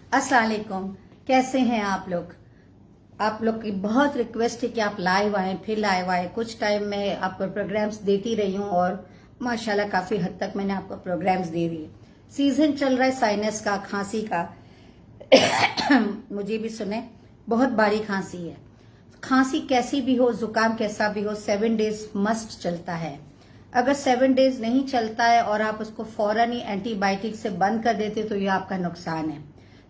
अस्सलाम वालेकुम। कैसे हैं आप लोग? आप लोग की बहुत रिक्वेस्ट है कि आप लाइव आए, फिर लाइव आए। कुछ टाइम में आपको प्रोग्राम्स देती रही हूँ और माशाल्लाह काफी हद तक मैंने आपको प्रोग्राम्स दे दिए। सीजन चल रहा है साइनस का, खांसी का। मुझे भी सुने, बहुत बारी खांसी है। खांसी कैसी भी हो, जुकाम कैसा भी हो, 7 डेज मस्ट चलता है। अगर 7 डेज नहीं चलता है और आप उसको फौरन ही एंटीबायोटिक से बंद कर देते तो ये आपका नुकसान है।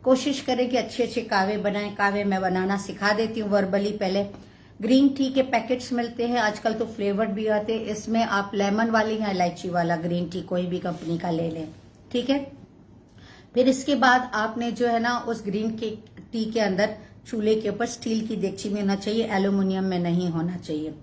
कोशिश करें कि अच्छे अच्छे कावे बनाएं। कावे मैं बनाना सिखा देती हूँ वर्बली। पहले ग्रीन टी के पैकेट्स मिलते हैं, आजकल तो फ्लेवर्ड भी आते हैं। इसमें आप लेमन वाली या इलायची वाला ग्रीन टी कोई भी कंपनी का ले लें, ठीक है। फिर इसके बाद आपने जो है ना उस ग्रीन टी के अंदर चूल्हे के ऊपर स्टील की देगची में होना चाहिए, एल्यूमिनियम में नहीं होना चाहिए।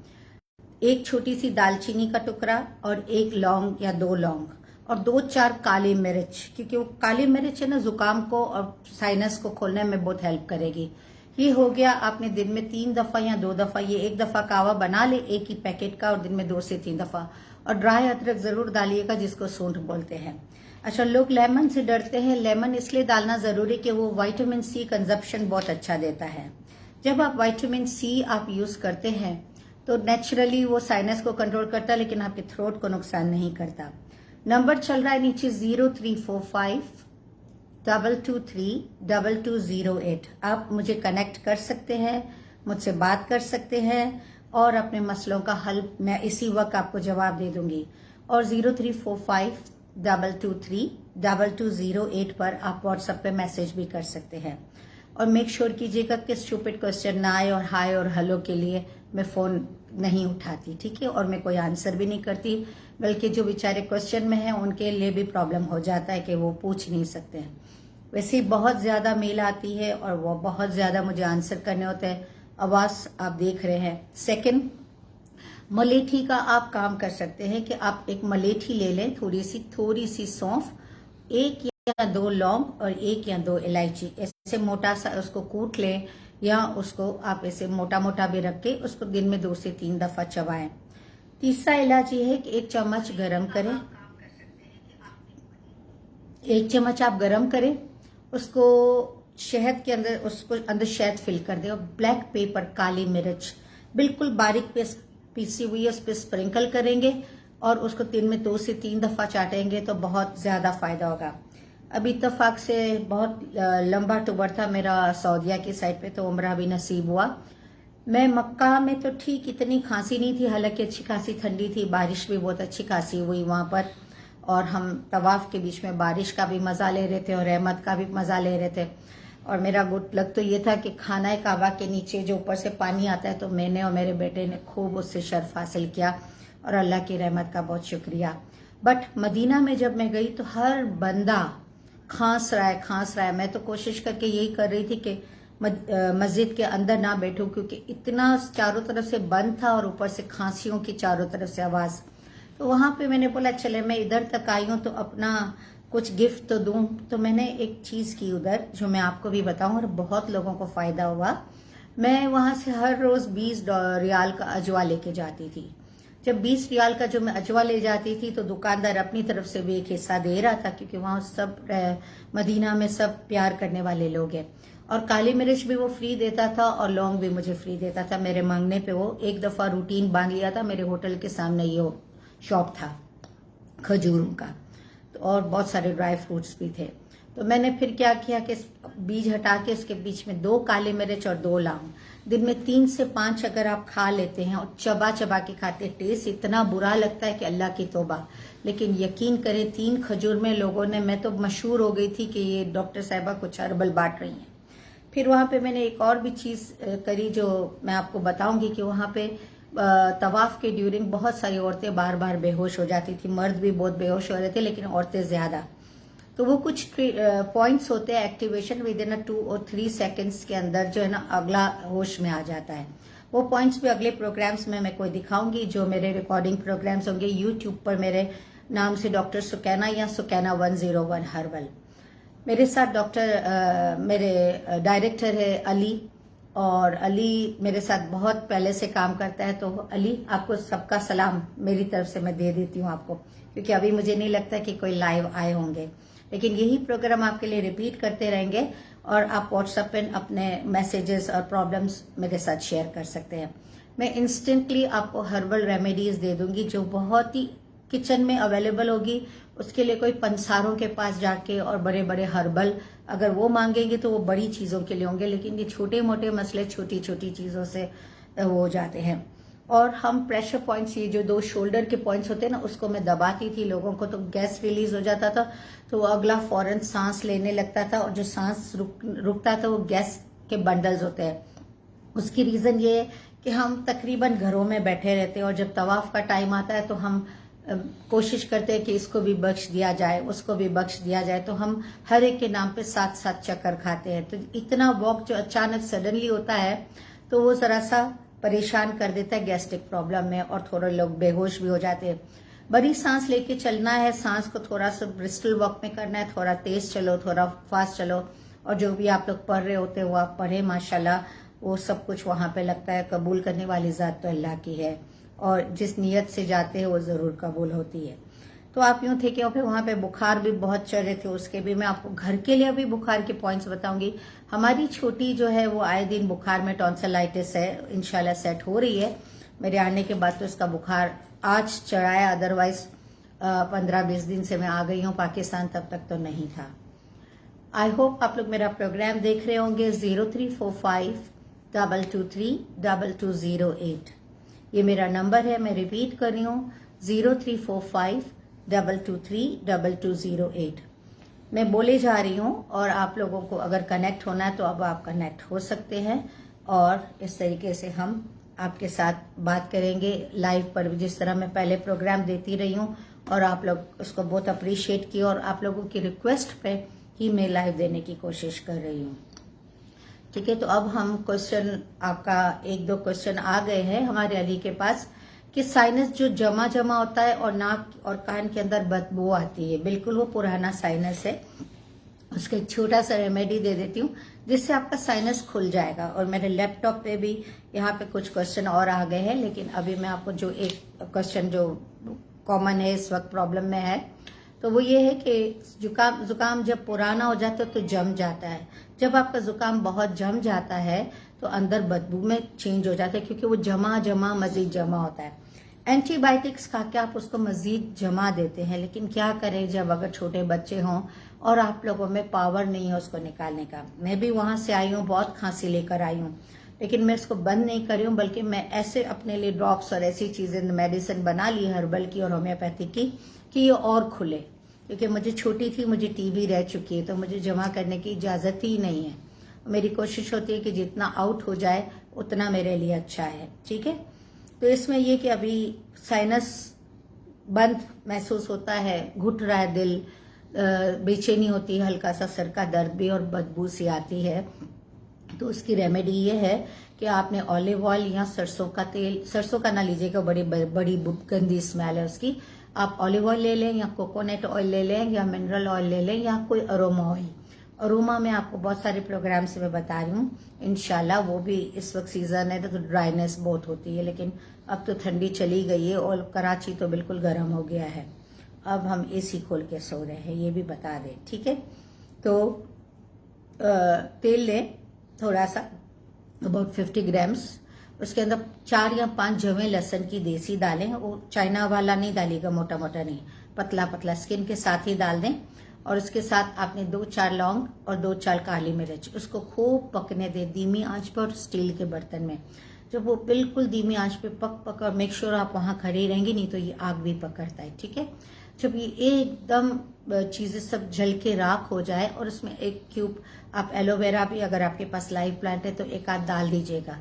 एक छोटी सी दालचीनी का टुकड़ा और एक लौंग या 2 लौंग और 2-4 काली मिर्च, क्योंकि वो काली मिर्च है ना जुकाम को और साइनस को खोलने में बहुत हेल्प करेगी। ये हो गया। आपने दिन में 3 दफा या 2 दफा, ये 1 दफा कावा बना ले एक ही पैकेट का, और दिन में 2 से 3 दफा। और ड्राई अदरक जरूर डालिएगा, जिसको सूंठ बोलते हैं। अच्छा, लोग लेमन से डरते हैं। लेमन इसलिए डालना जरूरी कि वो विटामिन सी कंजप्शन बहुत अच्छा देता है। जब आप विटामिन सी आप यूज करते हैं तो नेचुरली वो साइनस को कंट्रोल करता है, लेकिन आपके थ्रोट को नुकसान नहीं करता। नंबर चल रहा है नीचे 0345223208। आप मुझे कनेक्ट कर सकते हैं, मुझसे बात कर सकते हैं और अपने मसलों का हल मैं इसी वक्त आपको जवाब दे दूंगी। और 0345223208 पर आप व्हाट्सएप पे मैसेज भी कर सकते हैं। और मेक श्योर कीजिएगा कि स्टूपिड क्वेश्चन ना आए, और हाय और हेलो के लिए मैं फोन नहीं उठाती, ठीक है। और मैं कोई आंसर भी नहीं करती, बल्कि जो बेचारे क्वेश्चन में हैं उनके लिए भी प्रॉब्लम हो जाता है कि वो पूछ नहीं सकते हैं। वैसे बहुत ज्यादा मेल आती है और वो बहुत ज्यादा मुझे आंसर करने होते हैं। आवाज आप देख रहे हैं। सेकंड, मलेठी का आप काम कर सकते हैं कि आप एक मलेठी ले लें, थोड़ी सी सौंफ, 1 या 2 लौंग और 1 या 2 इलायची, ऐसे मोटा सा उसको कूट लें, या उसको आप ऐसे मोटा मोटा भी रख के उसको दिन में 2 से 3 दफा चबाएं। तीसरा इलाज ये है कि 1 चम्मच गरम करें, 1 चम्मच आप गरम करें, उसको शहद के अंदर, उसको अंदर शहद फिल कर दें, और ब्लैक पेपर, काली मिर्च बिल्कुल बारीक पीसी हुई है उस पर स्प्रिंकल करेंगे, और उसको दिन में 2 से 3 दफा चाटेंगे तो बहुत ज्यादा फायदा होगा। अभी इत्तफाक से बहुत लंबा टूर था मेरा सऊदीया की साइड पे, तो उम्रा भी नसीब हुआ। मैं मक्का में तो ठीक इतनी खांसी नहीं थी, हालांकि अच्छी खासी ठंडी थी, बारिश भी बहुत अच्छी खासी हुई वहां पर, और हम तवाफ के बीच में बारिश का भी मजा ले रहे थे और रहमत का भी मजा ले रहे थे। और मेरा गुड लक तो ये था कि खाना काबा के नीचे जो ऊपर से पानी आता है, तो मैंने और मेरे बेटे ने खूब उससे शर्फ हासिल किया, और अल्लाह की रहमत का बहुत शुक्रिया। बट मदीना में जब मैं गई तो हर बंदा खांस रहा है। मैं तो कोशिश करके यही कर रही थी कि मस्जिद के अंदर ना बैठूं, क्योंकि इतना चारों तरफ से बंद था और ऊपर से खांसियों की चारों तरफ से आवाज। तो वहां पे मैंने बोला चले मैं इधर तक आई हूं तो अपना कुछ गिफ्ट तो दूं। तो मैंने एक चीज की उधर, जो मैं आपको भी बताऊं, और बहुत लोगों को फायदा हुआ। मैं वहां से हर रोज 20 रियाल का अजवा लेके जाती थी। जब 20 रियाल का जो मैं अजवा ले जाती थी तो दुकानदार अपनी तरफ से भी एक हिस्सा दे रहा था, क्योंकि वहां सब मदीना में सब प्यार करने वाले लोग हैं। और काली मिर्च भी वो फ्री देता था और लौंग भी मुझे फ्री देता था। मेरे मांगने पे वो एक दफा रूटीन बांध लिया था। मेरे होटल के सामने ये शॉप था खजूरों का, तो और बहुत सारे ड्राई फ्रूट्स भी थे। तो मैंने फिर क्या किया कि बीज हटा के उसके बीच में 2 काली मिर्च और 2 लौंग, दिन में 3 से 5 अगर आप खा लेते हैं और चबा चबा के खाते, टेस्ट इतना बुरा लगता है कि अल्लाह की तौबा। लेकिन यकीन करें 3 खजूर में लोगों ने, मैं तो मशहूर हो गई थी कि ये डॉक्टर साहिबा कुछ हर्बल बांट रही हैं। फिर वहां पे मैंने एक और भी चीज करी जो मैं आपको बताऊंगी, कि वहां पे तवाफ के ड्यूरिंग बहुत सारी औरतें बार बार बेहोश हो जाती थी। मर्द भी बहुत बेहोश हो रहे थे, लेकिन औरतें ज्यादा। तो वो कुछ पॉइंट्स होते हैं एक्टिवेशन, विद इन 2 और 3 सेकेंड्स के अंदर जो है ना अगला होश में आ जाता है। वो पॉइंट्स भी अगले प्रोग्राम्स में मैं कोई दिखाऊंगी, जो मेरे रिकॉर्डिंग प्रोग्राम्स होंगे यूट्यूब पर मेरे नाम से, डॉक्टर सुकैना या सुकैना 101 हर्बल। मेरे साथ मेरे डायरेक्टर है अली, और अली मेरे साथ बहुत पहले से काम करता है। तो अली, आपको सबका सलाम मेरी तरफ से मैं दे देती हूँ आपको, क्योंकि अभी मुझे नहीं लगता कि कोई लाइव आए होंगे, लेकिन यही प्रोग्राम आपके लिए रिपीट करते रहेंगे और आप व्हाट्सएप पे अपने मैसेजेस और प्रॉब्लम्स मेरे साथ शेयर कर सकते हैं। मैं इंस्टेंटली आपको हर्बल रेमेडीज दे दूंगी जो बहुत ही किचन में अवेलेबल होगी। उसके लिए कोई पंसारों के पास जाके और बड़े बड़े हर्बल अगर वो मांगेंगे तो वो बड़ी चीज़ों के लिए होंगे, लेकिन ये छोटे मोटे मसले छोटी छोटी चीज़ों से वो हो जाते हैं। और हम प्रेशर पॉइंट्स, ये जो 2 शोल्डर के पॉइंट्स होते हैं ना, उसको मैं दबाती थी लोगों को तो गैस रिलीज हो जाता था, तो वो अगला फौरन सांस लेने लगता था और जो सांस रुकता था वो गैस के बंडल्स होते हैं। उसकी रीज़न ये है कि हम तकरीबन घरों में बैठे रहते हैं और जब तवाफ का टाइम आता है तो हम कोशिश करते हैं कि इसको भी बख्श दिया जाए, उसको भी बख्श दिया जाए, तो हम हर एक के नाम पे 7-7 चक्कर खाते हैं। तो इतना वॉक जो अचानक सडनली होता है तो वो ज़रा सा परेशान कर देता है गैस्ट्रिक प्रॉब्लम में, और थोड़े लोग बेहोश भी हो जाते हैं। बड़ी सांस लेके चलना है, सांस को थोड़ा सा ब्रिस्टल वॉक में करना है, थोड़ा तेज चलो, थोड़ा फास्ट चलो, और जो भी आप लोग पढ़ रहे होते हैं वो आप पढ़े, माशाल्लाह वो सब कुछ वहां पे लगता है। कबूल करने वाली ज़ात तो अल्लाह की है, और जिस नीयत से जाते हैं वो ज़रूर कबूल होती है। तो आप यूँ थे कि और फिर वहाँ पे बुखार भी बहुत चढ़ रहे थे, उसके भी मैं आपको घर के लिए अभी बुखार के पॉइंट्स बताऊंगी। हमारी छोटी जो है वो आए दिन बुखार में टॉन्सिलाइटिस है, इंशाल्लाह सेट हो रही है। मेरे आने के बाद तो इसका बुखार आज चढ़ा है, अदरवाइज 15-20 दिन से मैं आ गई हूँ पाकिस्तान, तब तक तो नहीं था। आई होप आप लोग मेरा प्रोग्राम देख रहे होंगे। 0345-223-2208 ये मेरा नंबर है, मैं रिपीट कर रही हूँ 0345-223-2208। मैं बोले जा रही हूँ और आप लोगों को अगर कनेक्ट होना है तो अब आप कनेक्ट हो सकते हैं, और इस तरीके से हम आपके साथ बात करेंगे लाइव पर, जिस तरह मैं पहले प्रोग्राम देती रही हूँ और आप लोग उसको बहुत अप्रिशिएट किया, और आप लोगों की रिक्वेस्ट पे ही मैं लाइव देने की कोशिश कर रही हूँ। ठीक है, तो अब हम क्वेश्चन, आपका 1-2 क्वेश्चन आ गए हैं हमारे अली के पास कि साइनस जो जमा होता है और नाक और कान के अंदर बदबू आती है, बिल्कुल वो पुराना साइनस है। उसका एक छोटा सा रेमेडी दे देती हूँ जिससे आपका साइनस खुल जाएगा। और मेरे लैपटॉप पे भी यहाँ पे कुछ क्वेश्चन और आ गए हैं, लेकिन अभी मैं आपको जो एक क्वेश्चन जो कॉमन है इस वक्त प्रॉब्लम में है, तो वो ये है कि जुकाम जब पुराना हो जाता है तो जम जाता है। जब आपका जुकाम बहुत जम जाता है तो अंदर बदबू में चेंज हो जाता है, क्योंकि वो मजीद जमा होता है। एंटीबायोटिक्स खा के आप उसको मजीद जमा देते हैं, लेकिन क्या करें जब अगर छोटे बच्चे हों और आप लोगों में पावर नहीं है उसको निकालने का। मैं भी वहां से आई हूँ, बहुत खांसी लेकर आई हूँ, लेकिन मैं इसको बंद नहीं करी हूँ, बल्कि मैं ऐसे अपने लिए ड्रॉप्स और ऐसी चीजें मेडिसिन बना ली हर्बल की और होम्योपैथिक की कि ये और खुले। क्योंकि मुझे छोटी थी, मुझे टीबी रह चुकी है, तो मुझे जमा करने की इजाजत ही नहीं है। मेरी कोशिश होती है कि जितना आउट हो जाए उतना मेरे लिए अच्छा है। ठीक है, तो इसमें ये कि अभी साइनस बंद महसूस होता है, घुट रहा है दिल, बेचैनी होती है, हल्का सा सर का दर्द भी और बदबू सी आती है, तो उसकी रेमेडी ये है कि आपने ऑलिव ऑयल या सरसों का तेल, सरसों का ना लीजिएगा, बड़ी गंदी स्मेल है उसकी। आप ऑलिव ऑयल ले लें या कोकोनट ऑयल ले लें या मिनरल ऑयल ले लें या कोई अरोमा ऑयल। अरोमा में आपको बहुत सारे प्रोग्राम से मैं बता रही हूँ, इंशाल्लाह वो भी इस वक्त सीजन है तो ड्राइनेस बहुत होती है, लेकिन अब तो ठंडी चली गई है और कराची तो बिल्कुल गर्म हो गया है। अब हम एसी खोल के सो रहे हैं, ये भी बता दें। ठीक है, तो तेल लें थोड़ा सा, अबाउट 50 ग्राम्स। उसके अंदर 4 या 5 जवें लहसुन की देसी डालें, वो चाइना वाला नहीं डालिएगा, मोटा मोटा नहीं, पतला पतला स्किन के साथ ही डाल दें। और उसके साथ आपने 2-4 लौंग और 2-4 काली मिर्च, उसको खूब पकने दे धीमी आंच पर स्टील के बर्तन में। जब वो बिल्कुल धीमी आंच पे पक और मेक श्योर आप वहां खड़ी रहेंगी, नहीं तो ये आग भी पकड़ता है। ठीक है, जब ये एकदम चीजें सब जल के राख हो जाए और उसमें 1 क्यूब आप एलोवेरा भी, अगर आपके पास लाइव प्लांट है तो 1 आध डाल दीजिएगा।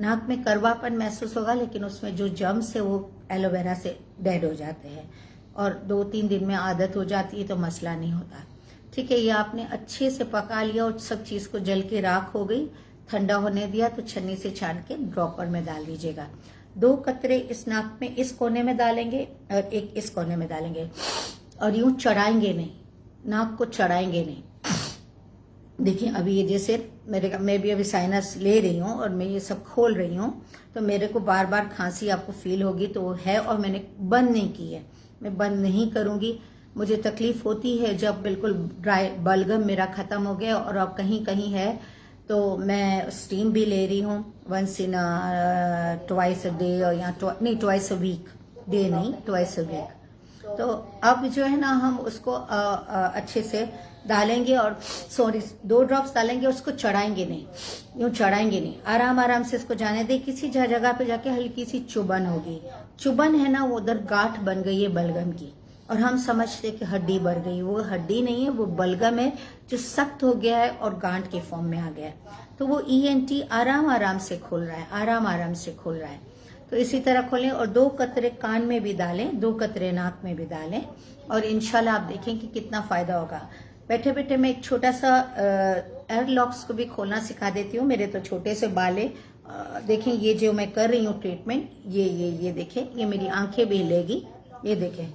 नाक में कड़वापन महसूस होगा, लेकिन उसमें जो जर्म्स है वो एलोवेरा से डेड हो जाते हैं, और 2-3 दिन में आदत हो जाती है तो मसला नहीं होता। ठीक है, ये आपने अच्छे से पका लिया और सब चीज को जल के राख हो गई, ठंडा होने दिया तो छन्नी से छान के ड्रॉपर में डाल दीजिएगा। 2 कतरे इस नाक में इस कोने में डालेंगे और 1 इस कोने में डालेंगे, और यूं चढ़ाएंगे नहीं, नाक को चढ़ाएंगे नहीं। देखिए अभी ये जैसे मैं भी अभी साइनस ले रही हूँ और मैं ये सब खोल रही हूँ, तो मेरे को बार बार खांसी आपको फील होगी, तो वो है, और मैंने बंद नहीं की है, मैं बंद नहीं करूंगी। मुझे तकलीफ होती है जब बिल्कुल ड्राई बलगम मेरा ख़त्म हो गया और अब कहीं कहीं है, तो मैं स्टीम भी ले रही हूँ once in twice a day, और या नहीं ट्वाइस अ वीक, डे नहीं ट्वाइस अ वीक। तो अब जो है ना हम उसको अच्छे से डालेंगे, और सॉरी 2 ड्रॉप्स डालेंगे, उसको चढ़ाएंगे नहीं, यूँ चढ़ाएंगे नहीं, आराम आराम से इसको जाने दे। किसी जगह पे जाके हल्की सी चुभन होगी, चुभन है ना वो उधर गांठ बन गई है बलगम की, और हम समझते कि हड्डी बढ़ गई, वो हड्डी नहीं है, वो बलगम है जो सख्त हो गया है और गांठ के फॉर्म में आ गया है। तो वो ENT आराम आराम से खुल रहा है, आराम आराम से खुल रहा है। तो इसी तरह खोलें और 2 कतरे कान में भी डालें, 2 कतरे नाक में भी डालें, और इंशाल्लाह आप देखें कि कितना फायदा होगा। बैठे बैठे मैं एक छोटा सा एयर लॉक्स को भी खोलना सिखा देती हूँ। मेरे तो छोटे से बाल है, देखें ये जो मैं कर रही हूँ ट्रीटमेंट, ये देखें, ये मेरी आंखें भी हिलेगी, ये देखें,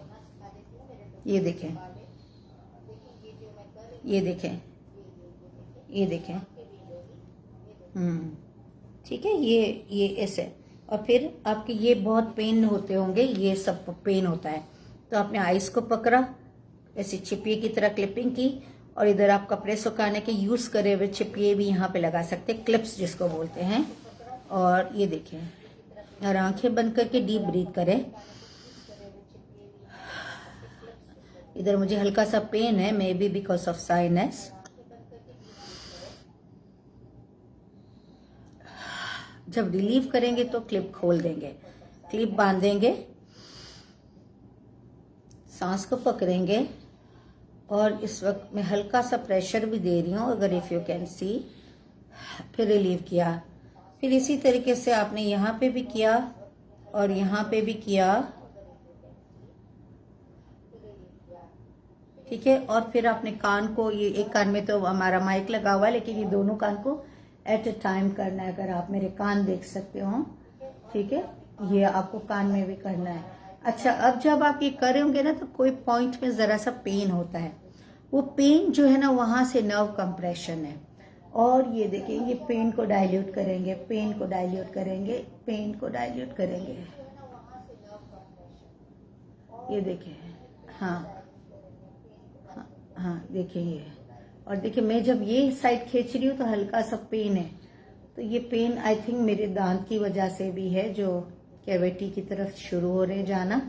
ये देखें, ये देखें, ये देखें, ठीक है, ये ऐसे। और फिर आपके ये बहुत पेन होते होंगे, ये सब पेन होता है, तो आपने आइस को पकड़ा, ऐसे चिपिये की तरह क्लिपिंग की, और इधर आप कपड़े सुखाने के यूज करे हुए चिपिये भी यहाँ पे लगा सकते हैं, क्लिप्स जिसको बोलते हैं। और ये देखें, और आंखें बंद करके डीप ब्रीथ करें। इधर मुझे हल्का सा पेन है, may be because of sinus. जब रिलीव करेंगे तो क्लिप खोल देंगे, क्लिप बांधेंगे, सांस को पकड़ेंगे, और इस वक्त मैं हल्का सा प्रेशर भी दे रही हूँ, अगर इफ यू कैन सी। फिर रिलीव किया, फिर इसी तरीके से आपने यहाँ पे भी किया और यहाँ पे भी किया, ठीक है। और फिर आपने कान को, ये एक कान में तो हमारा माइक लगा हुआ है, लेकिन ये दोनों कान को एट अ टाइम करना है। अगर आप मेरे कान देख सकते हो, ठीक है, ये आपको कान में भी करना है। अच्छा, अब जब आप ये कर रहे होंगे ना, तो कोई पॉइंट में जरा सा पेन होता है, वो पेन जो है ना वहां से नर्व कंप्रेशन है। और ये देखिए, ये पेन को डाइल्यूट करेंगे, पेन को डाइल्यूट करेंगे, पेन को डाइल्यूट करेंगे, ये देखिए, हाँ हाँ हाँ, देखिए ये। और देखिए मैं जब ये साइड खींच रही हूँ तो हल्का सा पेन है, तो ये पेन आई थिंक मेरे दांत की वजह से भी है, जो कैविटी की तरफ शुरू हो रहे जाना।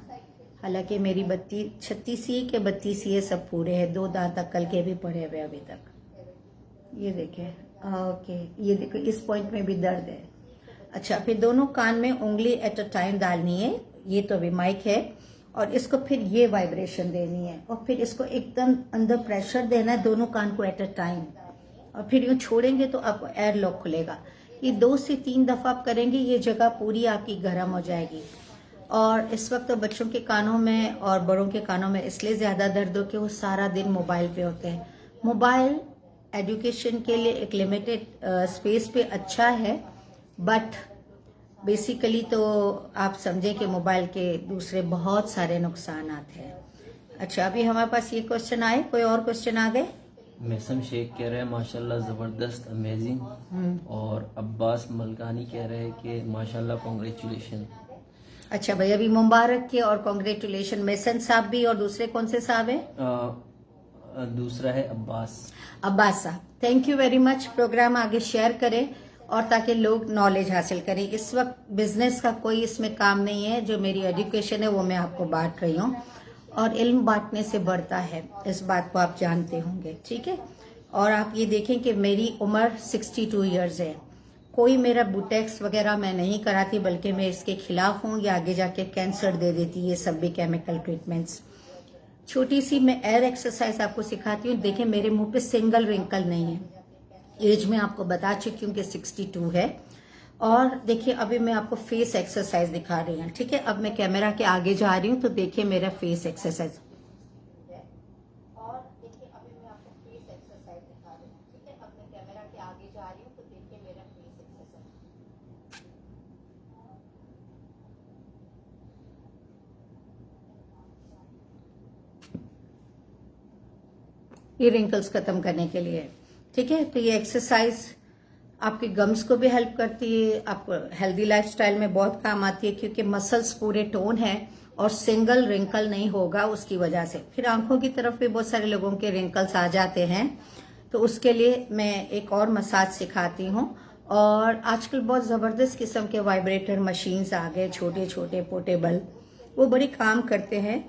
हालांकि मेरी 36 के 32 सब पूरे हैं, 2 दांत अक्कल के भी पड़े हुए अभी तक। ये देखें, ओके, ये देखो इस पॉइंट में भी दर्द है। अच्छा, फिर दोनों कान में उंगली एट अ टाइम डालनी है, ये तो अभी माइक है, और इसको फिर ये वाइब्रेशन देनी है, और फिर इसको एकदम अंदर प्रेशर देना है दोनों कान को एट अ टाइम, और फिर यूँ छोड़ेंगे तो आपको एयर लॉक खुलेगा। ये 2 से 3 दफा आप करेंगे, ये जगह पूरी आपकी गर्म हो जाएगी। और इस वक्त तो बच्चों के कानों में और बड़ों के कानों में इसलिए ज्यादा दर्द हो कि वो सारा दिन मोबाइल पे होते हैं। मोबाइल एजुकेशन के लिए एक लिमिटेड स्पेस पे अच्छा है, बट बेसिकली तो आप समझें कि मोबाइल के दूसरे बहुत सारे नुकसान हैं। अच्छा, अभी हमारे पास ये क्वेश्चन आए, कोई और क्वेश्चन आ गए? मैसम शेख कह रहे हैं माशाल्लाह जबरदस्त अमेजिंग, और अब्बास मलकानी कह रहे हैं कि माशाल्लाह कांग्रेचुलेशन। अच्छा भाई, अभी मुबारक के और कांग्रेचुलेशन। मैसन साहब भी, और दूसरे कौन से साहब हैं? दूसरा है अब्बास साहब, thank you very much. Program आगे शेयर करें और ताकि लोग नॉलेज हासिल करें। इस वक्त बिजनेस का कोई इसमें काम नहीं है, जो मेरी एजुकेशन है वो मैं आपको बांट रही हूँ, और इल्म बांटने से बढ़ता है, इस बात को आप जानते होंगे, ठीक है। और आप ये देखें कि मेरी उम्र 62 इयर्स है, कोई मेरा बुटेक्स वगैरह मैं नहीं कराती, बल्कि मैं इसके खिलाफ हूँ, या आगे जाके कैंसर दे देती, ये सब भी केमिकल ट्रीटमेंट्स। छोटी सी मैं एयर एक्सरसाइज आपको सिखाती हूँ। देखें मेरे मुंह पे सिंगल रिंकल नहीं है, एज में आपको बता चुकी हूँ कि 62 है। और देखिए अभी मैं आपको फेस एक्सरसाइज दिखा रही हूँ, ठीक है। अब मैं कैमरा के आगे जा रही हूँ, तो देखिए मेरा फेस एक्सरसाइज, और देखिए अभी मैं आपको फेस एक्सरसाइज दिखा रही हूँ, ठीक है। अब मैं कैमरा के आगे जा रही हूँ, तो देखिए मेरा फेस एक्सरसाइज। ये रिंकल्स खत्म करने के लिए, ठीक है। तो ये एक्सरसाइज आपके गम्स को भी हेल्प करती है, आपको हेल्दी लाइफस्टाइल में बहुत काम आती है, क्योंकि मसल्स पूरे टोन है और सिंगल रिंकल नहीं होगा उसकी वजह से। फिर आंखों की तरफ भी बहुत सारे लोगों के रिंकल्स आ जाते हैं, तो उसके लिए मैं एक और मसाज सिखाती हूँ। और आजकल बहुत ज़बरदस्त किस्म के वाइब्रेटर मशीन्स आ गए, छोटे छोटे पोर्टेबल, वो बड़ी काम करते हैं।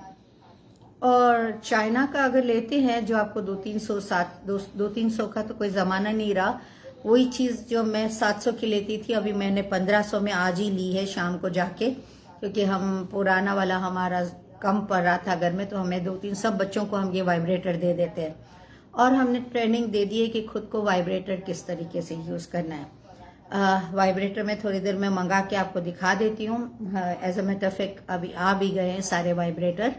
और चाइना का अगर लेते हैं जो आपको 200-300 का तो कोई ज़माना नहीं रहा। वही चीज़ जो मैं 700 की लेती थी, अभी मैंने 1500 में आज ही ली है शाम को जाके, क्योंकि हम पुराना वाला हमारा कम पड़ रहा था घर में, तो हमें 2-3 सब बच्चों को हम ये वाइब्रेटर दे देते हैं। और हमने ट्रेनिंग दे दी है कि खुद को वाइब्रेटर किस तरीके से यूज़ करना है। वाइब्रेटर में थोड़ी देर में मंगा के आपको दिखा देती हूँ। As a matter of fact अभी आ भी गए हैं सारे वाइब्रेटर।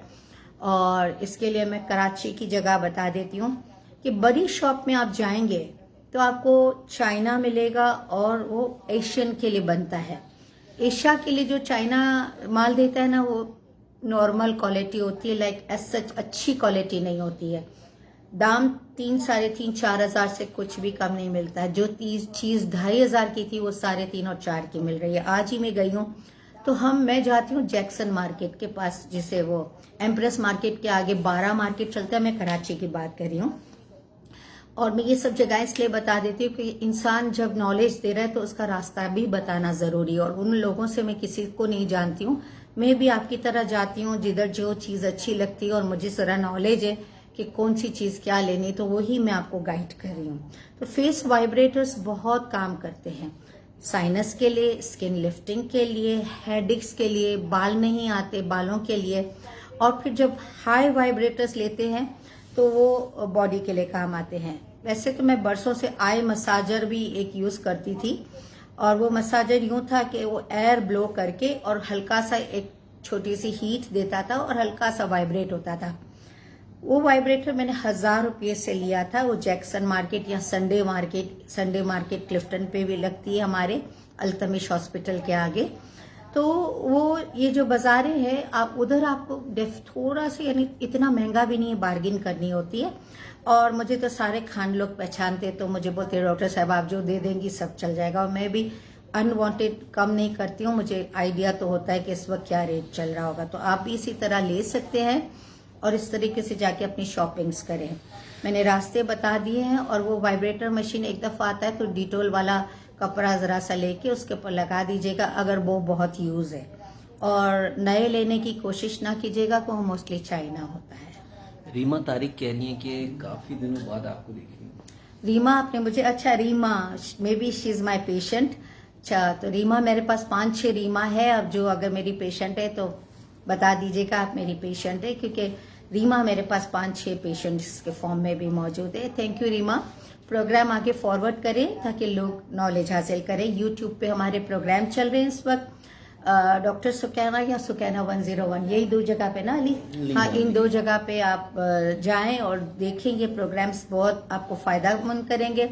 और इसके लिए मैं कराची की जगह बता देती हूँ कि बड़ी शॉप में आप जाएंगे तो आपको चाइना मिलेगा, और वो एशियन के लिए बनता है। एशिया के लिए जो चाइना माल देता है ना, वो नॉर्मल क्वालिटी होती है, लाइक एज सच अच्छी क्वालिटी नहीं होती है। दाम 3-3.5-4 हज़ार से कुछ भी कम नहीं मिलता है। जो चीज़ 2,500 की थी वो 3.5 और 4 की मिल रही है। आज ही मैं गई हूँ तो मैं जाती हूँ जैक्सन मार्केट के पास, जिसे वो एम्प्रेस मार्केट के आगे 12 मार्केट चलता है। मैं कराची की बात कर रही हूँ। और मैं ये सब जगह इसलिए बता देती हूँ कि इंसान जब नॉलेज दे रहा है तो उसका रास्ता भी बताना ज़रूरी है। और उन लोगों से मैं किसी को नहीं जानती हूँ, मैं भी आपकी तरह जाती हूँ जिधर जो चीज़ अच्छी लगती है और मुझे सारा नॉलेज है कि कौन सी चीज़ क्या लेनी, तो वही मैं आपको गाइड कर रही हूँ। तो फेस वाइब्रेटर्स बहुत काम करते हैं, साइनस के लिए, स्किन लिफ्टिंग के लिए, हेडेक्स के लिए, बाल नहीं आते बालों के लिए। और फिर जब हाई वाइब्रेटर्स लेते हैं तो वो बॉडी के लिए काम आते हैं। वैसे तो मैं बरसों से आई मसाजर भी एक यूज़ करती थी, और वो मसाजर यूं था कि वो एयर ब्लो करके और हल्का सा एक छोटी सी हीट देता था और हल्का सा वाइब्रेट होता था। वो वाइब्रेटर मैंने 1,000 रुपये से लिया था। वो जैक्सन मार्केट या संडे मार्केट क्लिफ्टन पे भी लगती है, हमारे अल्तमिश हॉस्पिटल के आगे। तो वो ये जो बाजारें हैं, आप उधर आपको थोड़ा सा, यानी इतना महंगा भी नहीं है, बार्गिन करनी होती है। और मुझे तो सारे खान लोग पहचानते, तो मुझे बोलते डॉक्टर साहब आप जो दे देंगी सब चल जाएगा। और मैं भी अनवांटेड कम नहीं करती हूँ, मुझे आइडिया तो होता है कि इस वक्त क्या रेट चल रहा होगा। तो आप भी इसी तरह ले सकते हैं और इस तरीके से जाके अपनी शॉपिंग्स करें। मैंने रास्ते बता दिए हैं। और वो वाइब्रेटर मशीन एक दफ़ा आता है तो डिटोल वाला कपड़ा ज़रा सा लेके उसके ऊपर लगा दीजिएगा, अगर वो बहुत यूज़ है। और नए लेने की कोशिश ना कीजिएगा, वो मोस्टली चाइना होता है। रीमा तारिक कह रही है कि काफ़ी दिनों बाद आपको देख रही हूँ। रीमा आपने मुझे, अच्छा Reema, may be she is my patient. अच्छा, तो रीमा मेरे पास 5-6 रीमा है। अब जो अगर मेरी पेशेंट है तो बता दीजिएगा आप मेरी पेशेंट है, क्योंकि रीमा मेरे पास 5-6 पेशेंट्स के फॉर्म में भी मौजूद है। Thank you Reema. प्रोग्राम आगे फॉरवर्ड करें ताकि लोग नॉलेज हासिल करें। यूट्यूब पे हमारे प्रोग्राम चल रहे हैं इस वक्त, डॉक्टर सुकैना या सुकैना 101, यही 2 जगह पे ना अली? हाँ, इन 2 जगह पे आप जाएं और देखें। ये प्रोग्राम्स बहुत आपको फ़ायदेमंद करेंगे,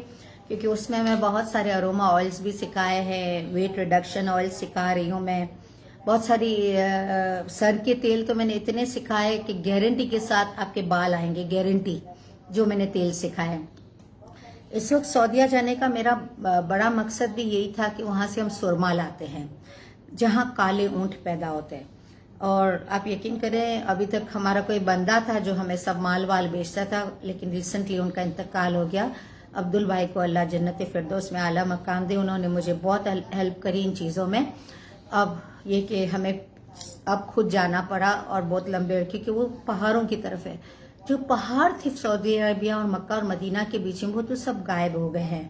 क्योंकि उसमें मैं बहुत सारे अरोमा ऑयल्स भी सिखाए हैं, वेट रिडक्शन ऑयल सिखा रही हूँ मैं, बहुत सारी सर के तेल तो मैंने इतने सिखाए कि गारंटी के साथ आपके बाल आएंगे, गारंटी, जो मैंने तेल सिखाए। इस वक्त सऊदीया जाने का मेरा बड़ा मकसद भी यही था कि वहाँ से हम सुरमा लाते हैं जहाँ काले ऊँट पैदा होते हैं। और आप यकीन करें, अभी तक हमारा कोई बंदा था जो हमें सब माल वाल बेचता था, लेकिन रिसेंटली उनका इंतकाल हो गया। अब्दुल भाई को अल्लाह जन्नत फिरदौस में आला मकाम दे, उन्होंने मुझे बहुत हेल्प करी इन चीज़ों में। अब ये कि हमें अब खुद जाना पड़ा, और बहुत लंबे, क्योंकि वो पहाड़ों की तरफ है। जो पहाड़ थे सऊदी अरबिया और मक्का और मदीना के बीच में, वो तो सब गायब हो गए हैं।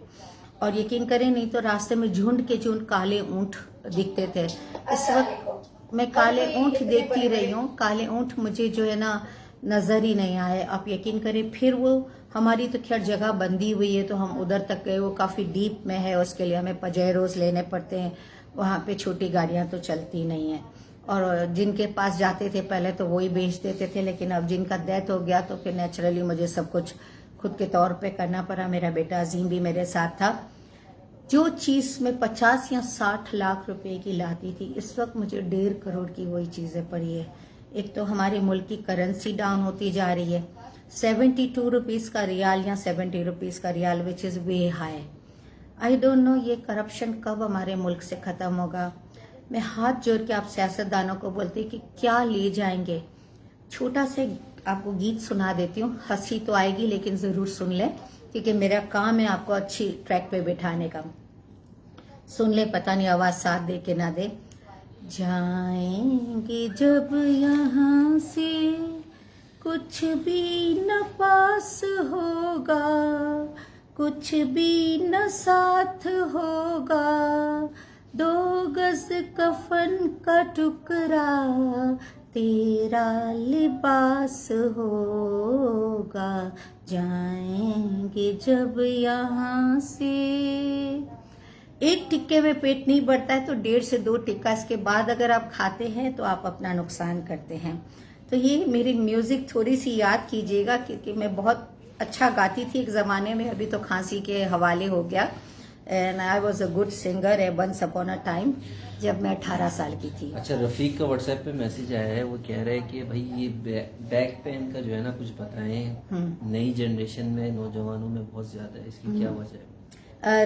और यकीन करें, नहीं तो रास्ते में झुंड के झुंड काले ऊँट दिखते थे। इस वक्त मैं काले ऊँट देखती रही हूँ, काले ऊँट मुझे जो है ना नज़र ही नहीं आए। आप यकीन करें, फिर वो हमारी तो खैर जगह बंदी हुई है तो हम उधर तक गए, वो काफ़ी डीप में है, उसके लिए हमें पजेरोस लेने पड़ते हैं। वहाँ पे छोटी गाड़ियाँ तो चलती नहीं हैं। और जिनके पास जाते थे पहले तो वही बेच देते थे, लेकिन अब जिनका डेथ हो गया तो फिर नेचुरली मुझे सब कुछ खुद के तौर पे करना पड़ा। मेरा बेटा अजीम भी मेरे साथ था। जो चीज़ में 50 या 60 लाख रुपए की लाती थी, इस वक्त मुझे 1.5 करोड़ की वही चीज़ें पड़ी है। एक तो हमारे मुल्क की करेंसी डाउन होती जा रही है, 72 रुपीज़ का रियाल या 70 रुपीज़ का रियाल, which is way high. I don't know ये करप्शन कब हमारे मुल्क से ख़त्म होगा। मैं हाथ जोड़ के आप सियासतदानों को बोलती कि क्या ले जाएंगे। छोटा से आपको गीत सुना देती हूँ, हंसी तो आएगी लेकिन जरूर सुन लें, क्योंकि मेरा काम है आपको अच्छी ट्रैक पे बिठाने का। सुन ले, पता नहीं आवाज साथ दे के ना दे। जाएंगे जब यहाँ से कुछ भी न पास होगा, कुछ भी न साथ होगा, 2 गज कफन का टुकड़ा तेरा लिबास होगा। जाएंगे जब यहाँ से। एक टिक्के में पेट नहीं भरता है तो 1.5 से 2 टिक्का इसके बाद अगर आप खाते हैं तो आप अपना नुकसान करते हैं। तो ये मेरी म्यूजिक थोड़ी सी याद कीजिएगा, क्योंकि मैं बहुत अच्छा गाती थी एक ज़माने में, अभी तो खांसी के हवाले हो गया। And I was a good singer a once upon a time, जब मैं 18 साल की थी। अच्छा, रफीक का व्हाट्सएप पे मैसेज आया है, वो कह रहे हैं कि भाई ये बैक पेन का जो है ना कुछ बताएं, नई जनरेशन में नौजवानों में बहुत ज्यादा है, इसकी क्या वजह है?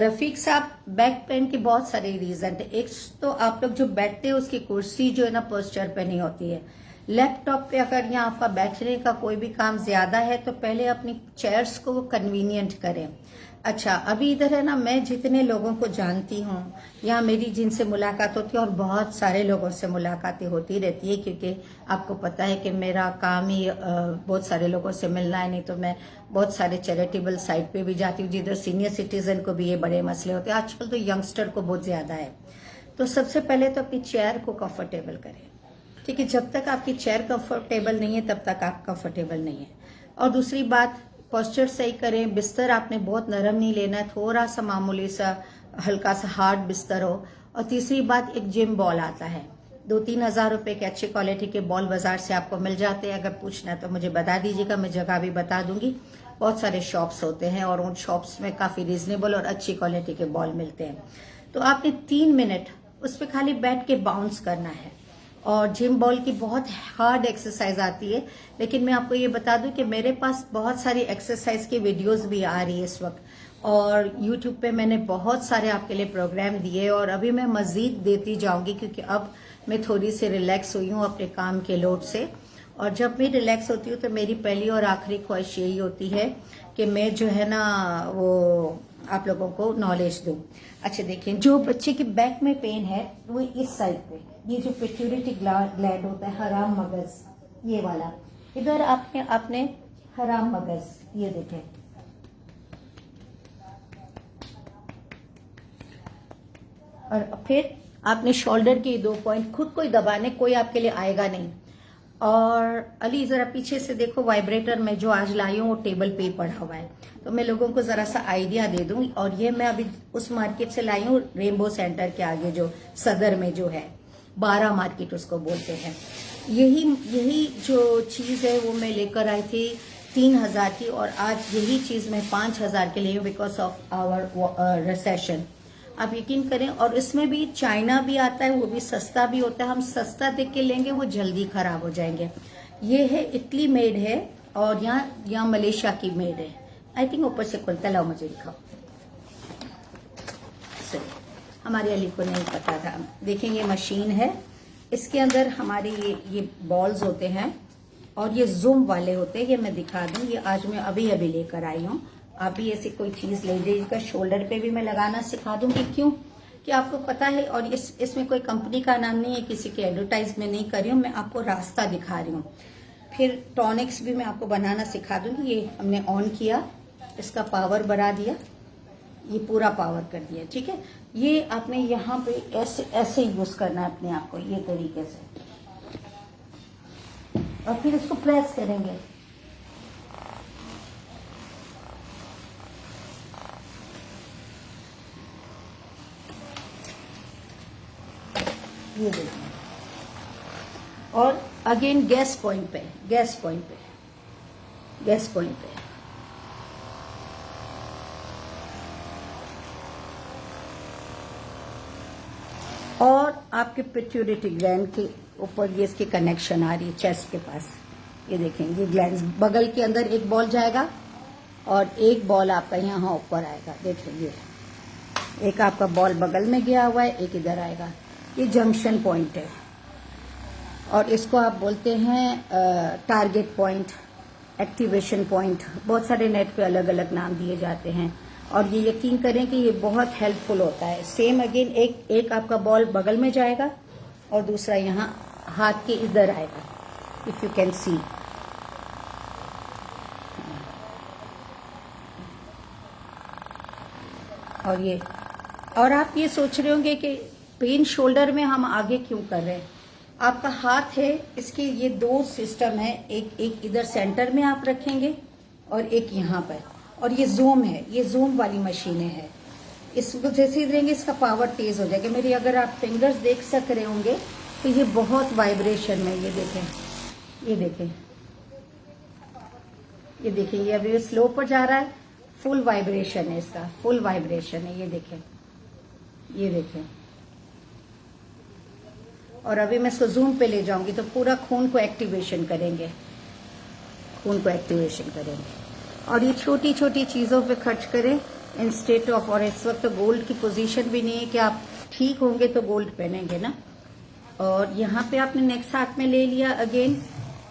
रफीक साहब, बैक पेन के बहुत सारे रीजन है। एक तो आप लोग जो बैठते हैं उसकी कुर्सी जो है ना पोस्चर पे नहीं होती है। लैपटॉप पे अगर यहाँ आपका बैठने का कोई भी काम ज्यादा है तो पहले अपनी चेयर्स को कन्वीनियंट करें। अच्छा, अभी इधर है ना, मैं जितने लोगों को जानती हूँ, यहाँ मेरी जिनसे मुलाकात होती है और बहुत सारे लोगों से मुलाकातें होती रहती है, क्योंकि आपको पता है कि मेरा काम ही बहुत सारे लोगों से मिलना है। नहीं तो मैं बहुत सारे चैरिटेबल साइट पे भी जाती हूँ जिधर सीनियर सिटीजन को भी ये बड़े मसले होते हैं। आजकल तो यंगस्टर को बहुत ज्यादा है। तो सबसे पहले तो अपनी चेयर को कंफर्टेबल करें, ठीक है। जब तक आपकी चेयर कंफर्टेबल नहीं है तब तक आप कंफर्टेबल नहीं है। और दूसरी बात, पोस्चर सही करें। बिस्तर आपने बहुत नरम नहीं लेना है, थोड़ा सा मामूली सा हल्का सा हार्ड बिस्तर हो। और तीसरी बात, एक जिम बॉल आता है, 2-3 हजार रुपए के अच्छी क्वालिटी के बॉल बाजार से आपको मिल जाते हैं। अगर पूछना है तो मुझे बता दीजिएगा, मैं जगह भी बता दूंगी। बहुत सारे शॉप्स होते हैं और उन शॉप्स में काफी रीजनेबल और अच्छी क्वालिटी के बॉल मिलते हैं। तो आपने 3 मिनट उस पर खाली बैठ के बाउंस करना है। और जिम बॉल की बहुत हार्ड एक्सरसाइज आती है, लेकिन मैं आपको ये बता दूं कि मेरे पास बहुत सारी एक्सरसाइज की वीडियोस भी आ रही है इस वक्त, और यूट्यूब पे मैंने बहुत सारे आपके लिए प्रोग्राम दिए और अभी मैं मजीद देती जाऊंगी, क्योंकि अब मैं थोड़ी सी रिलैक्स हुई हूँ अपने काम के लोड से। और जब मैं रिलैक्स होती हूँ तो मेरी पहली और आखिरी ख्वाहिश यही होती है कि मैं जो है ना वो आप लोगों को नॉलेज दूं। अच्छा देखिए, जो बच्चे के बैक में पेन है वो इस साइड पे, ये जो पिट्यूटरी ग्लैंड होता है, हराम मगज, ये वाला, इधर आपने हराम मगज, ये देखें, और फिर आपने शोल्डर के 2 पॉइंट खुद को ही दबाने, कोई आपके लिए आएगा नहीं। और अली जरा पीछे से देखो, वाइब्रेटर में जो आज लाई हूँ वो टेबल पे ही पड़ा हुआ है, तो मैं लोगों को जरा सा आइडिया दे दूं। और ये मैं अभी उस मार्केट से लाई हूँ, रेनबो सेंटर के आगे जो सदर में जो है, 12 मार्केट उसको बोलते हैं। यही जो चीज है वो मैं लेकर आई थी 3000 की, और आज यही चीज मैं 5000 के लिए हूँ बिकॉज ऑफ आवर रिसेशन। आप यकीन करें, और इसमें भी चाइना भी आता है, वो भी सस्ता भी होता है। हम सस्ता देख के लेंगे, वो जल्दी खराब हो जाएंगे। ये है इटली मेड है, और यहाँ मलेशिया की मेड है। आई थिंक ऊपर से खुलता, लाओ मुझे दिखाओ। सही, हमारे अली को नहीं पता था। देखें, ये मशीन है, इसके अंदर हमारे ये बॉल्स होते हैं और ये जूम वाले होते हैं। ये मैं दिखा दूं, ये आज मैं अभी लेकर आई हूँ। आप भी ऐसी कोई चीज ले लीजिएगा। शोल्डर पे भी मैं लगाना सिखा दूंगी, क्यों कि आपको पता है। और इसमें कोई कंपनी का नाम नहीं है, किसी के एडवर्टाइजमेंट नहीं कर रही हूँ, मैं आपको रास्ता दिखा रही हूँ। फिर टॉनिक्स भी मैं आपको बनाना सिखा दूंगी। ये हमने ऑन किया, इसका पावर बढ़ा दिया, ये पूरा पावर कर दिया, ठीक है। ये आपने यहाँ पे ऐसे यूज करना है अपने आप को, ये तरीके से, और फिर इसको प्रेस करेंगे। ये देखिए, और अगेन गैस पॉइंट पे, गैस पॉइंट पे, गैस पॉइंट पे। और आपके पिट्यूटरी ग्लैंड के ऊपर ये इसकी कनेक्शन आ रही है चेस्ट के पास। ये देखें, ये ग्लैंड बगल के अंदर एक बॉल जाएगा और एक बॉल आपका यहाँ ऊपर आएगा। देखें, ये एक आपका बॉल बगल में गया हुआ है, एक इधर आएगा। ये जंक्शन पॉइंट है और इसको आप बोलते हैं टारगेट पॉइंट, एक्टिवेशन पॉइंट। बहुत सारे नेट पे अलग अलग नाम दिए जाते हैं और ये यकीन करें कि ये बहुत हेल्पफुल होता है। सेम अगेन एक आपका बॉल बगल में जाएगा और दूसरा यहाँ हाथ के इधर आएगा, इफ यू कैन सी। और आप ये सोच रहे होंगे कि पेन शोल्डर में हम आगे क्यों कर रहे हैं। आपका हाथ है, इसके ये दो सिस्टम है, एक इधर सेंटर में आप रखेंगे और एक यहाँ पर, और ये जूम है, ये जूम वाली मशीनें हैं। इसको जैसे ही देंगे इसका पावर तेज हो जाएगा। मेरी अगर आप फिंगर्स देख सक रहे होंगे तो ये बहुत वाइब्रेशन में, ये देखें, ये देखें, ये देखें, ये अभी स्लो पर जा रहा है, फुल वाइब्रेशन है इसका, फुल वाइब्रेशन है, ये देखें, ये देखें। और अभी मैं इसको जूम पे ले जाऊंगी तो पूरा खून को एक्टिवेशन करेंगे, खून को एक्टिवेशन करेंगे। और ये छोटी छोटी चीजों पे खर्च करें इंस्टेड ऑफ, और इस वक्त तो गोल्ड की पोजीशन भी नहीं है कि आप ठीक होंगे तो गोल्ड पहनेंगे ना। और यहाँ पे आपने नेक्स्ट हाथ में ले लिया अगेन,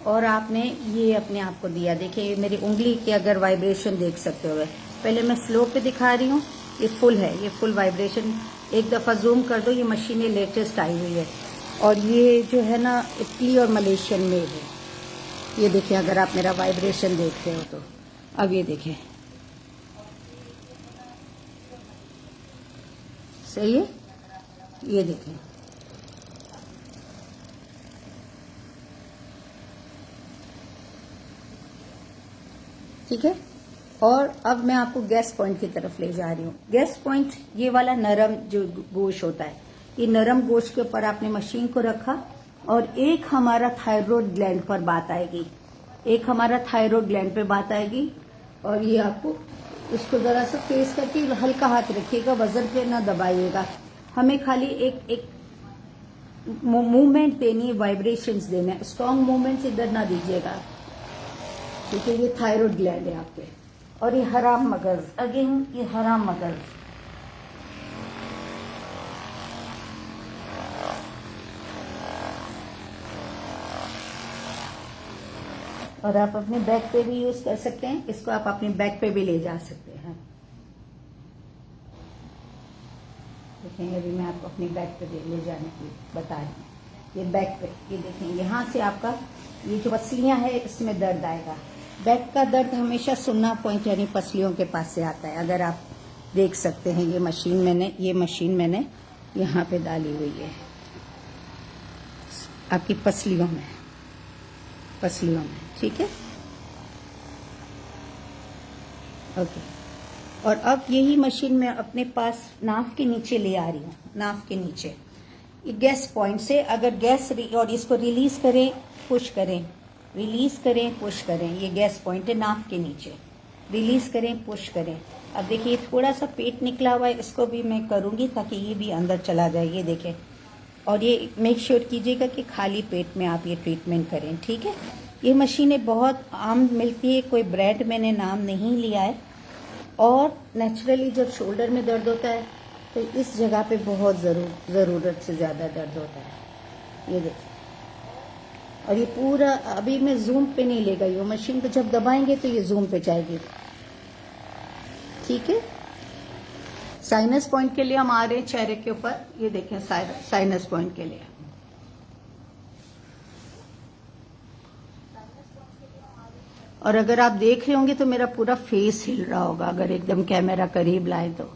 और आपने ये अपने आप को दिया। देखिए मेरी उंगली के अगर वाइब्रेशन देख सकते हो, पहले मैं स्लो पे दिखा रही हूँ, ये फुल है, ये फुल वाइब्रेशन। एक दफा जूम कर दो, ये मशीनें लेटेस्ट आई हुई है और ये जो है ना इटली और मलेशियन में है। ये देखिए अगर आप मेरा वाइब्रेशन देख रहे हो तो, अब ये देखें, सही है, ये देखें, ठीक है। और अब मैं आपको गैस पॉइंट की तरफ ले जा रही हूँ। गैस पॉइंट ये वाला नरम जो गोश होता है, ये नरम गोश के ऊपर आपने मशीन को रखा और एक हमारा थायराइड ग्लैंड पर बात आएगी, एक हमारा थायराइड ग्लैंड पे बात आएगी। और ये आपको इसको जरा सा फेस करके हल्का हाथ रखिएगा, वजन पे ना दबाइएगा। हमें खाली एक मूवमेंट देनी है, वाइब्रेशंस देना है, स्ट्रॉन्ग मूवमेंट्स इधर ना दीजिएगा, क्योंकि ये थायराइड ग्लैंड है आपके। और ये हराम मगज, अगेन ये हराम मगज, और आप अपने बैक पे भी यूज कर सकते हैं, इसको आप अपने बैक पे भी ले जा सकते हैं। देखेंगे अभी मैं आपको अपनी बैक पे ले जाने की बता रही हूँ। ये बैक पे, ये देखेंगे यहाँ से आपका ये जो पसलियां है इसमें दर्द आएगा। बैक का दर्द हमेशा सुन्ना पॉइंट यानी पसलियों के पास से आता है। अगर आप देख सकते हैं ये मशीन मैंने यहाँ पे डाली हुई है आपकी पसलियों में, ठीक है, ओके। और अब यही मशीन मैं अपने पास नाफ के नीचे ले आ रही हूँ, नाफ के नीचे ये गैस पॉइंट से। अगर गैस और इसको रिलीज करें, पुश करें, रिलीज करें, पुश करें, ये गैस पॉइंट है नाफ के नीचे, रिलीज करें, पुश करें। अब देखिए थोड़ा सा पेट निकला हुआ है, इसको भी मैं करूंगी ताकि ये भी अंदर चला जाए, ये देखें। और ये मेक श्योर कीजिएगा कि खाली पेट में आप ये ट्रीटमेंट करें, ठीक है। ये मशीनें बहुत आम मिलती है, कोई ब्रांड मैंने नाम नहीं लिया है। और नेचुरली जब शोल्डर में दर्द होता है तो इस जगह पे बहुत ज़रूरत से ज़्यादा दर्द होता है, ये देखिए। और ये पूरा अभी मैं जूम पे नहीं ले गई हूँ, मशीन को जब दबाएंगे तो ये जूम पे जाएगी, ठीक है। साइनस पॉइंट के लिए हम आ रहे हैं चेहरे के ऊपर, ये देखें साइनस पॉइंट के लिए। और अगर आप देख रहे होंगे तो मेरा पूरा फेस हिल रहा होगा अगर एकदम कैमरा करीब लाए तो।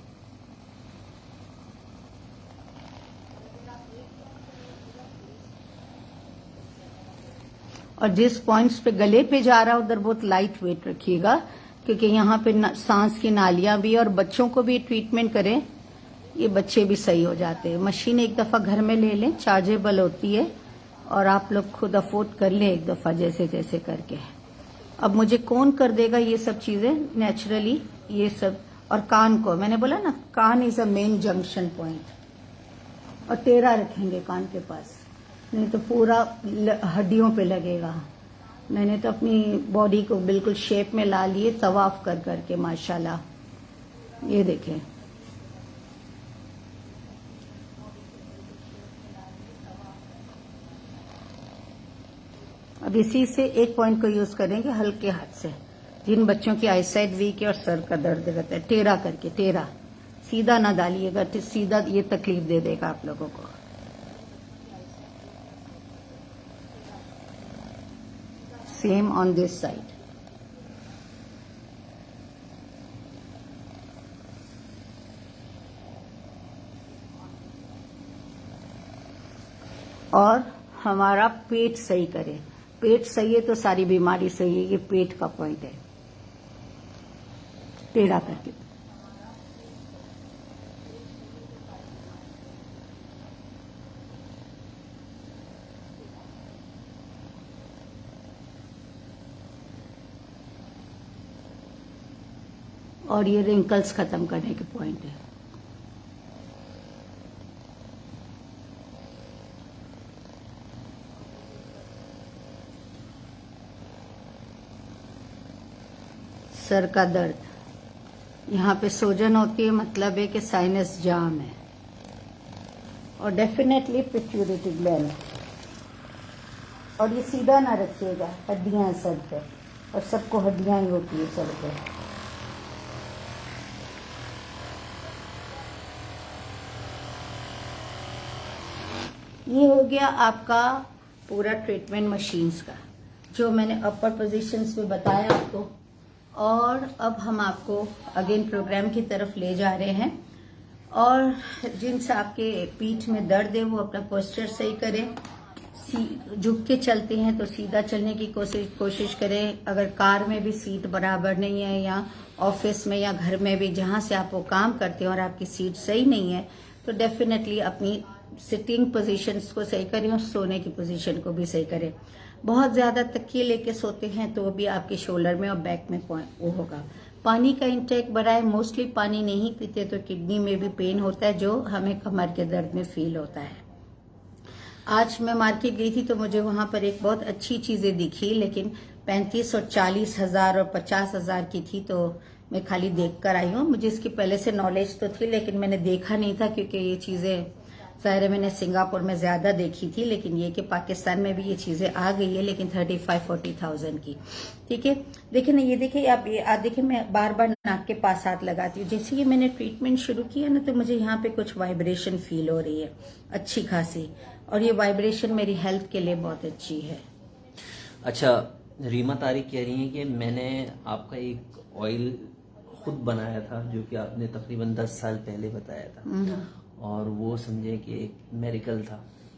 और जिस पॉइंट्स पे गले पे जा रहा है उधर बहुत लाइट वेट रखिएगा, क्योंकि यहाँ पे सांस की नालियां भी, और बच्चों को भी ट्रीटमेंट करें, ये बच्चे भी सही हो जाते हैं। मशीन एक दफा घर में ले लें, चार्जेबल होती है, और आप लोग खुद अफोर्ड कर लें एक दफा जैसे तैसे करके। अब मुझे कौन कर देगा ये सब चीजें नेचुरली, ये सब। और कान को मैंने बोला ना, कान is a main junction point, और टेढ़ा रखेंगे कान के पास, नहीं तो पूरा हड्डियों पे लगेगा। मैंने तो अपनी बॉडी को बिल्कुल शेप में ला लिए तवाफ कर करके, माशाल्लाह, ये देखें। अब इसी से एक पॉइंट को यूज करेंगे हल्के हाथ से। जिन बच्चों की आईसाइट वीक है और सर का दर्द रहता है, टेढ़ा करके, टेढ़ा, सीधा ना डालिएगा, तो सीधा ये तकलीफ दे देगा आप लोगों को। Same on this side. और हमारा पेट सही करें। पेट सही है तो सारी बीमारी सही है। ये पेट का पॉइंट है, टेढ़ा करके। और ये रिंकल्स खत्म करने के पॉइंट है। सर का दर्द, यहाँ पे सोजन होती है, मतलब है कि साइनस जाम है। और डेफिनेटली पिट्यूटरी ग्लैंड। और ये सीधा ना रखिएगा, हड्डियां हैं सर पे, और सबको हड्डियां ही होती है सर पे। ये हो गया आपका पूरा ट्रीटमेंट मशीन्स का, जो मैंने अपर पोजीशंस पे बताया आपको। और अब हम आपको अगेन प्रोग्राम की तरफ ले जा रहे हैं। और जिनसे आपके पीठ में दर्द है वो अपना पोस्चर सही करें। झुक के चलते हैं तो सीधा चलने की कोशिश करें। अगर कार में भी सीट बराबर नहीं है, या ऑफिस में या घर में भी जहां से आप वो काम करते हैं और आपकी सीट सही नहीं है, तो डेफिनेटली अपनी सिटिंग पोजीशंस को सही करें और सोने की पोजीशन को भी सही करें। बहुत ज्यादा तकिए लेके सोते हैं तो भी आपके शोल्डर में और बैक में वो होगा। पानी का इंटेक बढ़ाए। मोस्टली पानी नहीं पीते तो किडनी में भी पेन होता है, जो हमें कमर के दर्द में फील होता है। आज मैं मार्केट गई थी तो मुझे वहां पर एक बहुत अच्छी चीजें दिखी, लेकिन 35 और 40 हजार और 50 हजार की थी, तो मैं खाली देख कर आई हूँ। मुझे इसकी पहले से नॉलेज तो थी, लेकिन मैंने देखा नहीं था, क्योंकि ये चीजें ज़ाहिर है मैंने सिंगापुर में ज्यादा देखी थी। लेकिन ये कि पाकिस्तान में भी ये चीजें आ गई है, लेकिन 35-40,000 की। ठीक है, देखिए ना, ये देखिए आप, ये देखिए मैं बार बार नाक के पास हाथ लगाती हूँ। जैसे ही मैंने ट्रीटमेंट शुरू किया ना, तो मुझे यहाँ पे कुछ वाइब्रेशन फील हो रही है अच्छी खासी, और ये वाइब्रेशन मेरी हेल्थ के लिए बहुत अच्छी है। अच्छा, रीमा तारिक कह रही है कि मैंने आपका एक ऑयल खुद बनाया था, जो कि आपने तकरीबन 10 साल पहले बताया था, और वो समझे कि एक मेरिकल था।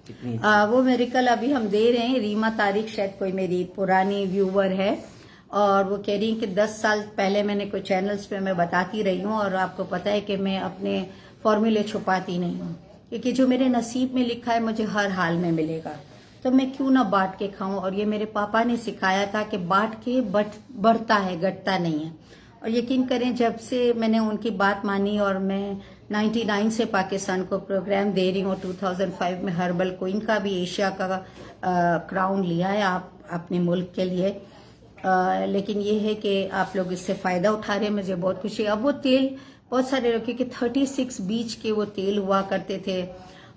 कितनी वो मेरिकल अभी हम दे रहे हैं। रीमा तारिक शायद कोई मेरी पुरानी व्यूवर है, और वो कह रही है कि 10 साल पहले मैंने कोई चैनल्स पे मैं बताती रही हूँ, और आपको पता है कि मैं अपने फॉर्मूले छुपाती नहीं हूँ, क्योंकि जो मेरे नसीब में लिखा है मुझे हर हाल में मिलेगा, तो मैं क्यों ना बांट के खाऊं। और ये मेरे पापा ने सिखाया था कि बांट के बढ़ता है, घटता नहीं है। और यकीन करें, जब से मैंने उनकी बात मानी, और मैं 99 से पाकिस्तान को प्रोग्राम दे रही हूँ, 2005 में हर्बल क्वीन का भी एशिया का क्राउन लिया है आप अपने मुल्क के लिए। लेकिन ये है कि आप लोग इससे फायदा उठा रहे हैं, मुझे बहुत खुशी है। अब वो तेल बहुत सारे रखे, क्योंकि 36 बीज के वो तेल हुआ करते थे,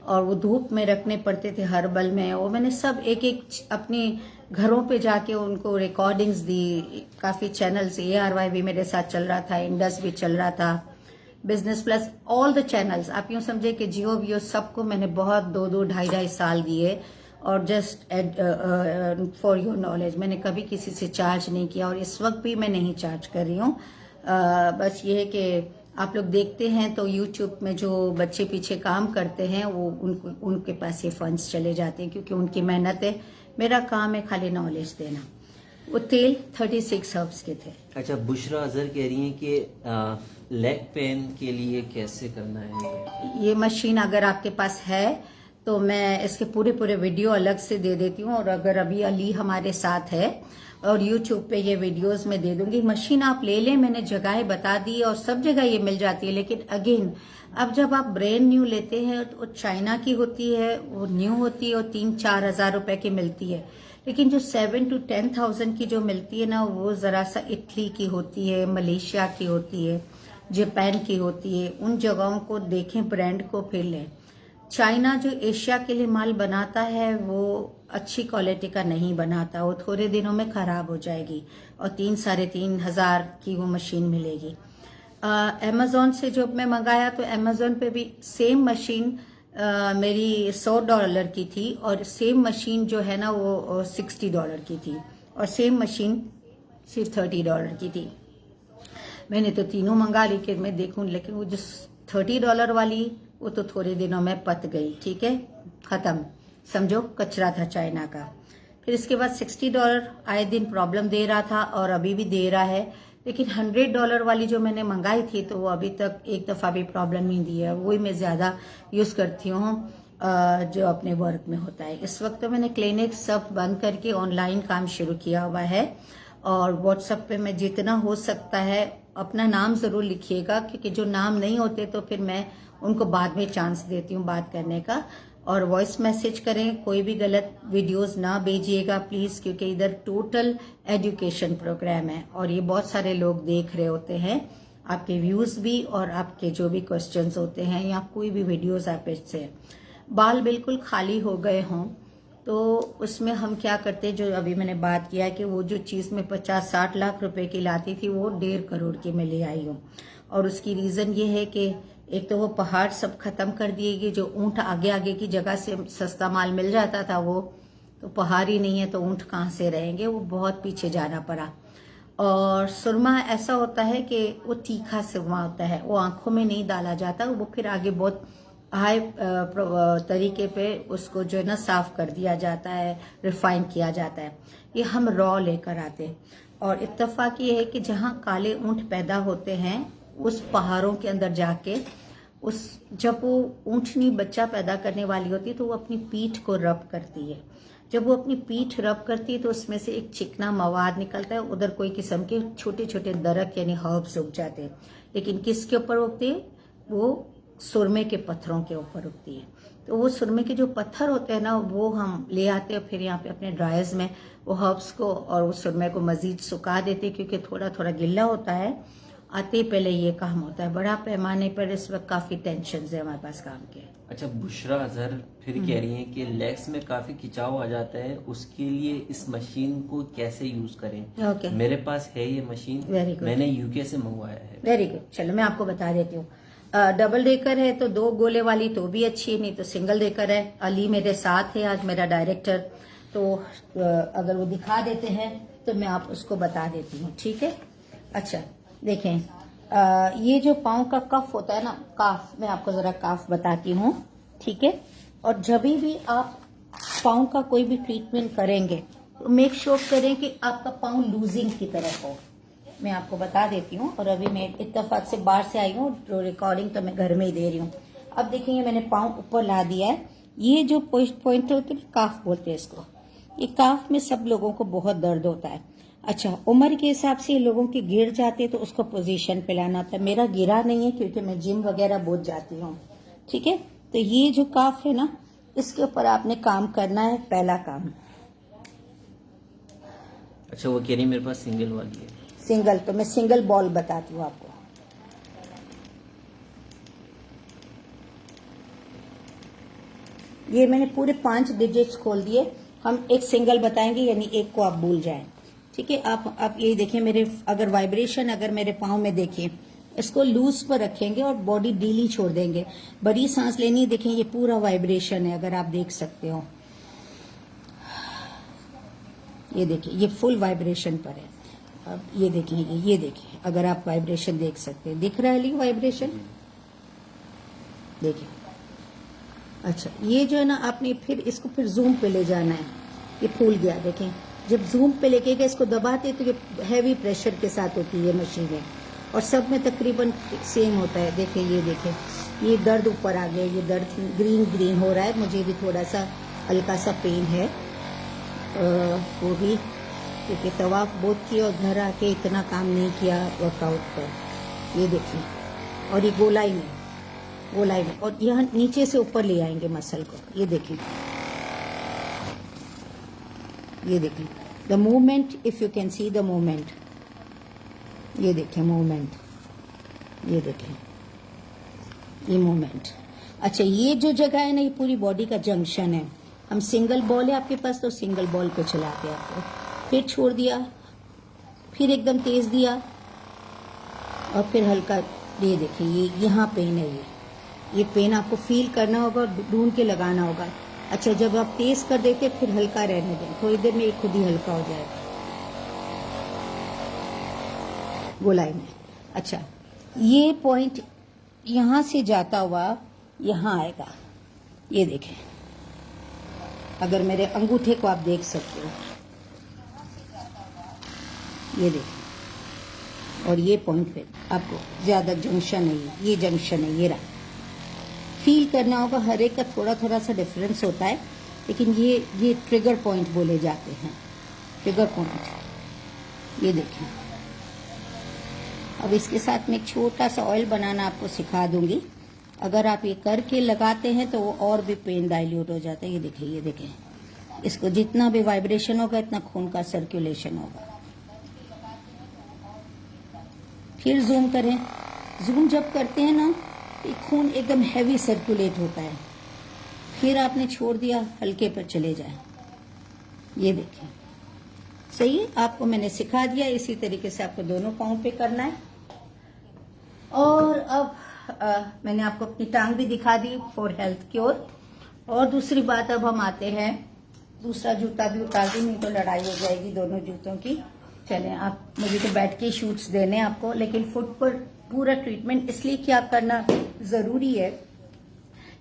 और वो धूप में रखने पड़ते थे हर्बल में। वो मैंने सब एक एक अपने घरों पे जाके उनको रिकॉर्डिंग्स दी। काफी चैनल्स, ARY भी मेरे साथ चल रहा था, इंडस भी चल रहा था, business plus, all the channels. आप यूं समझे कि जियो वियो सबको मैंने बहुत 2-2, 2.5 साल दिए। और जस्ट फॉर योर नॉलेज, मैंने कभी किसी से चार्ज नहीं किया, और इस वक्त भी मैं नहीं चार्ज कर रही हूँ। बस ये है कि आप लोग देखते हैं तो YouTube में जो बच्चे पीछे काम करते हैं, वो उनके पास ये फंड्स चले जाते हैं, क्योंकि उनकी मेहनत है। मेरा काम है खाली नॉलेज देना। वो तेल 36 हर्ब्स के थे। अच्छा, बुशरा अजहर कह रही है कि लेग पेन के लिए कैसे करना है? ये मशीन अगर आपके पास है तो मैं इसके पूरे वीडियो अलग से दे देती हूँ, और अगर अभी अली हमारे साथ है और YouTube पे ये वीडियोस में दे दूंगी। मशीन आप ले लें, मैंने जगह बता दी, और सब जगह ये मिल जाती है। लेकिन अगेन, अब जब आप ब्रांड न्यू लेते हैं तो चाइना की होती है, वो न्यू होती है, और 3-4 हजार रुपए की मिलती है। लेकिन जो 7 to 10,000 की जो मिलती है ना, वो जरा सा इटली की होती है, मलेशिया की होती है, जापान की होती है। उन जगहों को देखें, ब्रांड को फिर लें। चाइना जो एशिया के लिए माल बनाता है वो अच्छी क्वालिटी का नहीं बनाता, वो थोड़े दिनों में खराब हो जाएगी और 3-3.5 हज़ार की वो मशीन मिलेगी। अमेजोन से जो मैं मंगाया तो अमेजोन पे भी सेम मशीन मेरी $100 की थी और सेम मशीन जो है ना वो $60 की थी और सेम मशीन सिर्फ $30 की थी। मैंने तो तीनों मंगा ली कि मैं देखूं, लेकिन वो जो $30 वाली वो तो थोड़े दिनों में पत गई, ठीक है, खत्म, समझो कचरा था चाइना का। फिर इसके बाद $60 आए दिन प्रॉब्लम दे रहा था और अभी भी दे रहा है, लेकिन $100 वाली जो मैंने मंगाई थी तो वो अभी तक एक दफ़ा भी प्रॉब्लम नहीं दी है। वही मैं ज़्यादा यूज़ करती हूँ जो अपने वर्क में होता है। इस वक्त तो मैंने क्लिनिक सब बंद करके ऑनलाइन काम शुरू किया हुआ है और व्हाट्सएप पे मैं जितना हो सकता है अपना नाम ज़रूर लिखिएगा, क्योंकि जो नाम नहीं होते तो फिर मैं उनको बाद में चांस देती हूँ बात करने का। और वॉइस मैसेज करें, कोई भी गलत वीडियोस ना भेजिएगा प्लीज़, क्योंकि इधर टोटल एजुकेशन प्रोग्राम है और ये बहुत सारे लोग देख रहे होते हैं, आपके व्यूज़ भी और आपके जो भी क्वेश्चंस होते हैं या कोई भी वीडियोस आप इससे। बाल बिल्कुल खाली हो गए हों तो उसमें हम क्या करते, जो अभी मैंने बात किया है कि वो जो चीज़ में 50-60 लाख रुपए की लाती थी वो 1.5 करोड़ की मैं ले आई हूँ। और उसकी रीज़न ये है कि एक तो वो पहाड़ सब खत्म कर दिए गए, जो ऊँट आगे आगे की जगह से सस्ता माल मिल जाता था वो तो पहाड़ ही नहीं है तो ऊँट कहाँ से रहेंगे, वो बहुत पीछे जाना पड़ा। और सुरमा ऐसा होता है कि वो तीखा सुरमा होता है, वो आंखों में नहीं डाला जाता, वो फिर आगे बहुत हाई तरीके पे उसको जो है ना साफ कर दिया जाता है, रिफाइन किया जाता है। ये हम रॉ लेकर आते हैं और इत्तेफाक ये है कि जहाँ काले ऊँट पैदा होते हैं उस पहाड़ों के अंदर जाके जब वो ऊँटनी बच्चा पैदा करने वाली होती है तो वो अपनी पीठ को रब करती है। जब वो अपनी पीठ रब करती है तो उसमें से एक चिकना मवाद निकलता है, उधर कोई किस्म के छोटे छोटे दरख्त यानी हर्ब्स उग जाते हैं। लेकिन किसके ऊपर उगते हैं? वो सुरमे के पत्थरों के ऊपर उगती है। तो वो सुरमे के जो पत्थर होते हैं ना वो हम ले आते हैं, फिर यहाँ पे अपने ड्रायर्स में वो हर्ब्स को और उस सुरमे को मजीद सुखा देते हैं, क्योंकि थोड़ा थोड़ा गिल्ला होता है। आते पहले ये काम होता है, बड़ा पैमाने पर इस वक्त काफ़ी टेंशन है हमारे पास काम के। अच्छा, बुशरा अजहर फिर कह रही हैं कि लेग्स में काफी खिंचाव आ जाता है, उसके लिए इस मशीन को कैसे यूज करें? ओके, मेरे पास है ये मशीन, वेरी गुड, मैंने यूके से मंगवाया है। Very good. चलो मैं आपको बता देती हूँ। डबल डेकर है तो 2 गोले वाली तो भी अच्छी है, नहीं तो सिंगल डेकर है। अली मेरे साथ है आज, मेरा डायरेक्टर, तो अगर वो दिखा देते हैं तो मैं आप उसको बता देती हूँ, ठीक है। अच्छा देखें, ये जो पाँव का कफ होता है ना, काफ, मैं आपको जरा काफ बताती हूँ, ठीक है। और जब भी आप पाँव का कोई भी ट्रीटमेंट करेंगे तो मेक श्योर करें कि आपका पाँव लूजिंग की तरफ हो। मैं आपको बता देती हूँ, और अभी मैं इत्तेफाक से बाहर से आई हूँ, जो रिकॉर्डिंग तो मैं घर में ही दे रही हूँ। अब देखेंगे मैंने पाँव ऊपर ला दिया है। ये जो पॉइंट होते हैं काफ बोलते हैं इसको, ये काफ में सब लोगों को बहुत दर्द होता है। अच्छा, उम्र के हिसाब से लोगों के गिर जाते हैं तो उसको पोजीशन पे लाना होता है। मेरा गिरा नहीं है क्योंकि मैं जिम वगैरह बहुत जाती हूँ, ठीक है। तो ये जो काफ है ना, इसके ऊपर आपने काम करना है, पहला काम। अच्छा, वो कह रही मेरे पास सिंगल वाली है। सिंगल, तो मैं सिंगल बॉल बताती हूँ आपको। ये मैंने पूरे 5 डिजिट्स खोल दिए। हम एक सिंगल बताएंगे, यानी एक को आप भूल जाएं, ठीक है। आप यही देखिए, मेरे अगर वाइब्रेशन अगर मेरे पाँव में देखिए, इसको लूज पर रखेंगे और बॉडी डीली छोड़ देंगे। बड़ी सांस लेनी, देखें ये पूरा वाइब्रेशन है, अगर आप देख सकते हो, ये देखिए ये फुल वाइब्रेशन पर है। अब ये देखिए, ये देखिए, अगर आप वाइब्रेशन देख सकते हैं, दिख रहा है वाइब्रेशन, देखिए। अच्छा, ये जो है ना, आपने फिर इसको फिर जूम पे ले जाना है। ये फूल गया, देखें। जब जूम पे लेके गए इसको दबाते तो ये हैवी प्रेशर के साथ होती है मशीनें, और सब में तकरीबन सेम होता है। देखें, ये देखें, ये दर्द ऊपर आ गया, ये दर्द ग्रीन हो रहा है। मुझे भी थोड़ा सा हल्का सा पेन है, वो भी क्योंकि तवाफ बहुत किया और घर आके इतना काम नहीं किया वर्कआउट पर। ये देखिए, और ये गोलाई में, और यहाँ नीचे से ऊपर ले आएंगे मसल को। ये देखें, ये देखें the movement, if you can see the movement. ये देखें मूवमेंट, ये देखें ये मूवमेंट। अच्छा, ये जो जगह है ना, ये पूरी बॉडी का जंक्शन है। हम सिंगल बॉल है आपके पास तो सिंगल बॉल पे चलाते हैं आपको, फिर छोड़ दिया, फिर एकदम तेज दिया और फिर हल्का। ये देखिए, ये यहाँ पेन है, ये पेन आपको फील करना होगा और ढूंढ के लगाना होगा। अच्छा, जब आप तेज कर देते फिर हल्का रहने दें, थोड़ी देर में ये खुद ही हल्का हो जाएगा गोलाई में। अच्छा, ये पॉइंट यहाँ से जाता हुआ यहाँ आएगा, ये देखें, अगर मेरे अंगूठे को आप देख सकते हो, ये देखें, और ये पॉइंट पे आपको ज्यादा जंक्शन है, ये जंक्शन है, ये रहा। फील करना होगा, हर एक का थोड़ा थोड़ा सा डिफरेंस होता है, लेकिन ये ट्रिगर पॉइंट बोले जाते हैं, ट्रिगर पॉइंट। ये देखें, अब इसके साथ मैं एक छोटा सा ऑयल बनाना आपको सिखा दूंगी। अगर आप ये करके लगाते हैं तो वो और भी पेन डाइल्यूट हो जाता है। ये देखिए, ये देखें, इसको जितना भी वाइब्रेशन होगा इतना खून का सर्कुलेशन होगा। फिर जूम करें, जूम जब करते हैं ना, ये खून एकदम हैवी सर्कुलेट होता है। फिर आपने छोड़ दिया, हल्के पर चले जाए। ये देखें, सही है, आपको मैंने सिखा दिया। इसी तरीके से आपको दोनों पाँव पे करना है। और अब मैंने आपको अपनी टांग भी दिखा दी फॉर हेल्थ क्योर। और दूसरी बात, अब हम आते हैं, दूसरा जूता भी उतार दी, नहीं तो लड़ाई हो जाएगी दोनों जूतों की। चलें, आप मुझे तो बैठ के शूट्स देने आपको, लेकिन फुट पर पूरा ट्रीटमेंट इसलिए क्या करना जरूरी है।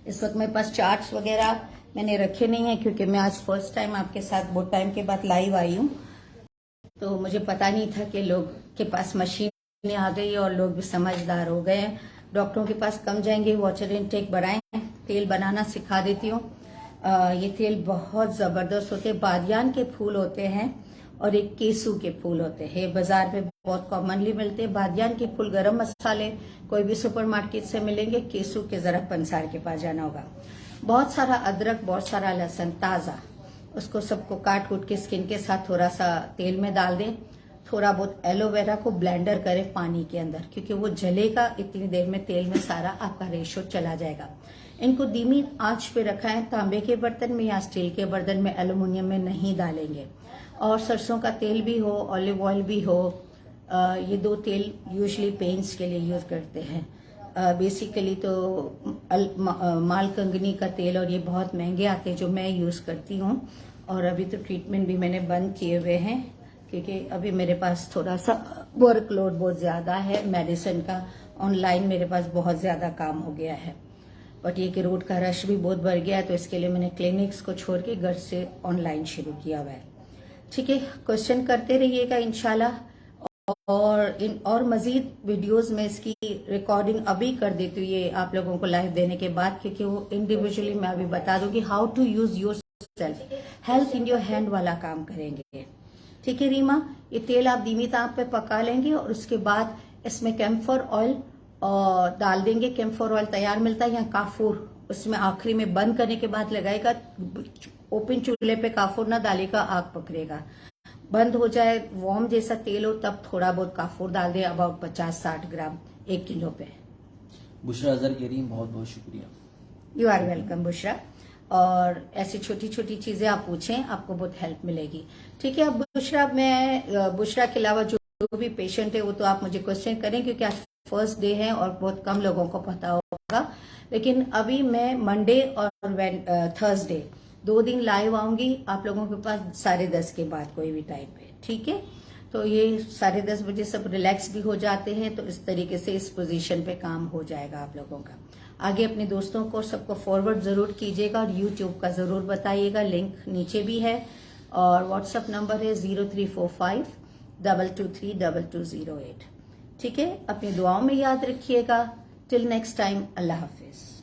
इस वक्त मेरे पास चार्ट्स वगैरह मैंने रखे नहीं है, क्योंकि मैं आज फर्स्ट टाइम आपके साथ बहुत टाइम के बाद लाइव आई हूँ, तो मुझे पता नहीं था कि लोग के पास मशीन आ गई और लोग भी समझदार हो गए हैं। डॉक्टरों के पास कम जाएंगे, वाटर इनटेक बढ़ाएं। तेल बनाना सिखा देती हूँ। ये तेल बहुत जबरदस्त होते हैं। बादियान के फूल होते हैं और एक केसू के फूल होते हैं, बाजार में बहुत कॉमनली मिलते हैं। बादियान के फूल गरम मसाले कोई भी सुपरमार्केट से मिलेंगे। केसू के जरा पंसार के पास जाना होगा। बहुत सारा अदरक, बहुत सारा लहसुन ताजा, उसको सबको काट कूट के स्किन के साथ थोड़ा सा तेल में डाल दें। थोड़ा बहुत एलोवेरा को ब्लेंडर करें पानी के अंदर, क्योंकि वो जलेगा इतनी देर में तेल में सारा आपका रेशो चला जाएगा। इनको धीमी आंच पे रखा है, तांबे के बर्तन में या स्टील के बर्तन में, एल्युमिनियम में नहीं डालेंगे। और सरसों का तेल भी हो, ऑलिव ऑयल भी हो, ये दो तेल यूजुअली पेन्स के लिए यूज करते हैं। बेसिकली तो मालकंगनी का तेल, और ये बहुत महंगे आते हैं जो मैं यूज करती हूँ। और अभी तो ट्रीटमेंट भी मैंने बंद किए हुए हैं, क्योंकि अभी मेरे पास थोड़ा सा वर्कलोड बहुत ज्यादा है मेडिसिन का। ऑनलाइन मेरे पास बहुत ज्यादा काम हो गया है, बट ये कि रोड का रश भी बहुत बढ़ गया है, तो इसके लिए मैंने क्लिनिक्स को छोड़ के घर से ऑनलाइन शुरू किया हुआ है। ठीक है, क्वेश्चन करते रहिएगा इंशाल्लाह। और मजीद वीडियोस में इसकी रिकॉर्डिंग अभी कर देती हूँ, ये आप लोगों को लाइव देने के बाद, क्योंकि वो इंडिविजुअली मैं अभी बता दूंगी how to use your self. Health in your hand वाला काम करेंगे। ठीक है रीमा, ये तेल आप धीमी ताप पे पका लेंगे और उसके बाद इसमें कैम्फर ऑयल डाल देंगे। कैम्फर ऑयल तैयार मिलता है, यहाँ काफूर उसमें आखिरी में बंद करने के बाद लगाएगा। ओपन चूल्हे पे काफूर ना डालेगा, आग पकड़ेगा। बंद हो जाए, वार्म जैसा तेल हो, तब थोड़ा बहुत काफूर डाल दे, अबाउट 50-60 ग्राम 1 किलो पे। बुशरा अजहर कह रही हैं, बहुत बहुत शुक्रिया। You are welcome Bushra. और ऐसी छोटी छोटी चीजें आप पूछें, आपको बहुत हेल्प मिलेगी। ठीक है, अब बुशरा के अलावा जो भी पेशेंट है वो तो आप मुझे क्वेश्चन करें, क्योंकि आज फर्स्ट डे है और बहुत कम लोगों को पता होगा। लेकिन अभी मैं मंडे और थर्सडे 2 दिन लाइव आऊंगी आप लोगों के पास 10:30 के बाद, कोई भी टाइम पे। ठीक है, तो ये 10:30 बजे सब रिलैक्स भी हो जाते हैं, तो इस तरीके से इस पोजीशन पे काम हो जाएगा आप लोगों का। आगे अपने दोस्तों को सबको फॉरवर्ड जरूर कीजिएगा और यूट्यूब का जरूर बताइएगा, लिंक नीचे भी है। और व्हाट्सएप नंबर है 0345223208। ठीक है, अपनी दुआओं में याद रखिएगा। टिल नेक्स्ट टाइम, अल्लाह हाफिज।